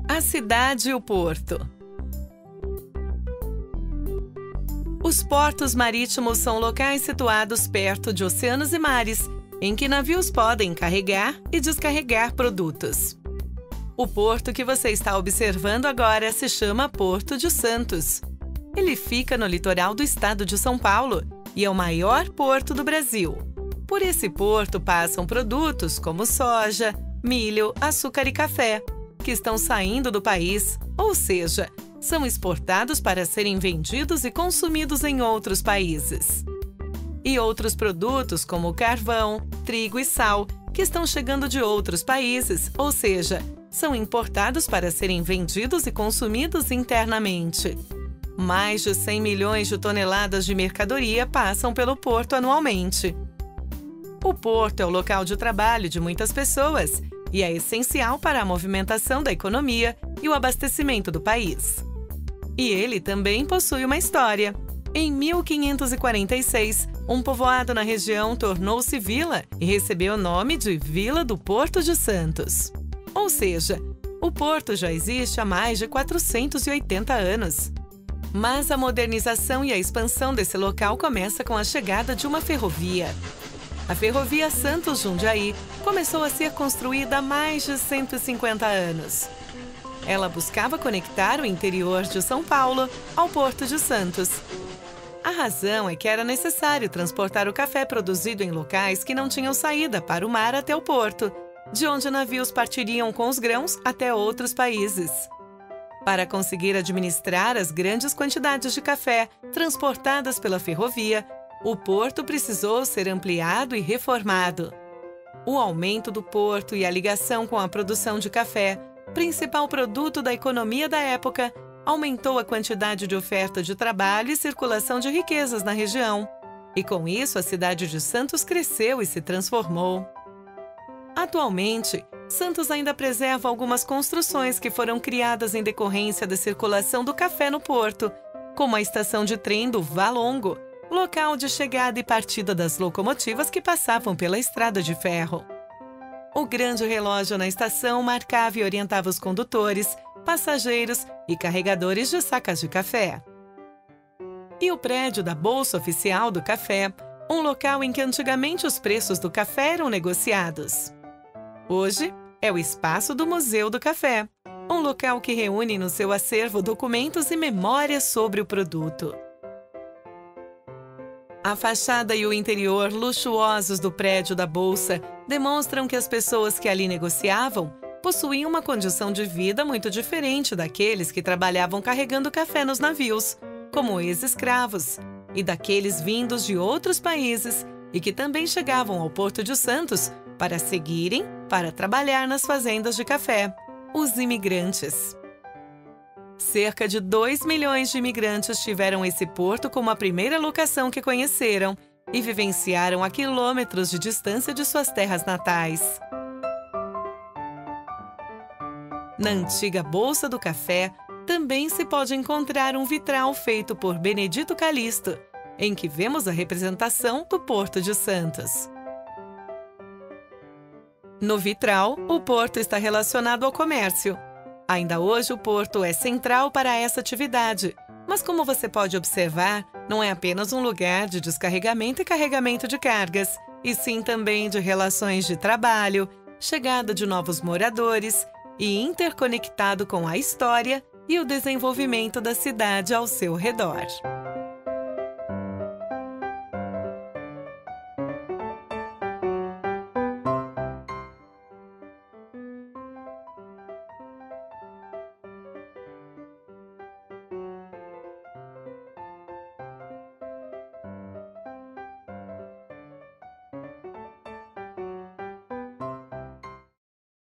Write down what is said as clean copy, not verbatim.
A cidade e o porto. Os portos marítimos são locais situados perto de oceanos e mares, em que navios podem carregar e descarregar produtos. O porto que você está observando agora se chama Porto de Santos. Ele fica no litoral do estado de São Paulo e é o maior porto do Brasil. Por esse porto passam produtos como soja, milho, açúcar e café, que estão saindo do país, ou seja, são exportados para serem vendidos e consumidos em outros países. E outros produtos como carvão, trigo e sal, que estão chegando de outros países, ou seja, são importados para serem vendidos e consumidos internamente. Mais de 100 milhões de toneladas de mercadoria passam pelo porto anualmente. O porto é o local de trabalho de muitas pessoas e é essencial para a movimentação da economia e o abastecimento do país. E ele também possui uma história. Em 1546, um povoado na região tornou-se vila e recebeu o nome de Vila do Porto de Santos. Ou seja, o porto já existe há mais de 480 anos. Mas a modernização e a expansão desse local começa com a chegada de uma ferrovia. A Ferrovia Santos-Jundiaí começou a ser construída há mais de 150 anos. Ela buscava conectar o interior de São Paulo ao Porto de Santos. A razão é que era necessário transportar o café produzido em locais que não tinham saída para o mar até o porto, de onde navios partiriam com os grãos até outros países. Para conseguir administrar as grandes quantidades de café transportadas pela ferrovia, o porto precisou ser ampliado e reformado. O aumento do porto e a ligação com a produção de café, principal produto da economia da época, aumentou a quantidade de oferta de trabalho e circulação de riquezas na região. E com isso, a cidade de Santos cresceu e se transformou. Atualmente, Santos ainda preserva algumas construções que foram criadas em decorrência da circulação do café no porto, como a estação de trem do Valongo, local de chegada e partida das locomotivas que passavam pela estrada de ferro. O grande relógio na estação marcava e orientava os condutores, passageiros e carregadores de sacas de café. E o prédio da Bolsa Oficial do Café, um local em que antigamente os preços do café eram negociados. Hoje, é o espaço do Museu do Café, um local que reúne no seu acervo documentos e memórias sobre o produto. A fachada e o interior luxuosos do prédio da Bolsa demonstram que as pessoas que ali negociavam possuíam uma condição de vida muito diferente daqueles que trabalhavam carregando café nos navios, como ex-escravos, e daqueles vindos de outros países e que também chegavam ao Porto de Santos para trabalhar nas fazendas de café, os imigrantes. Cerca de 2 milhões de imigrantes tiveram esse porto como a primeira locação que conheceram e vivenciaram a quilômetros de distância de suas terras natais. Na antiga Bolsa do Café, também se pode encontrar um vitral feito por Benedito Calixto, em que vemos a representação do Porto de Santos. No vitral, o porto está relacionado ao comércio. Ainda hoje, o porto é central para essa atividade, mas como você pode observar, não é apenas um lugar de descarregamento e carregamento de cargas, e sim também de relações de trabalho, chegada de novos moradores e interconectado com a história e o desenvolvimento da cidade ao seu redor.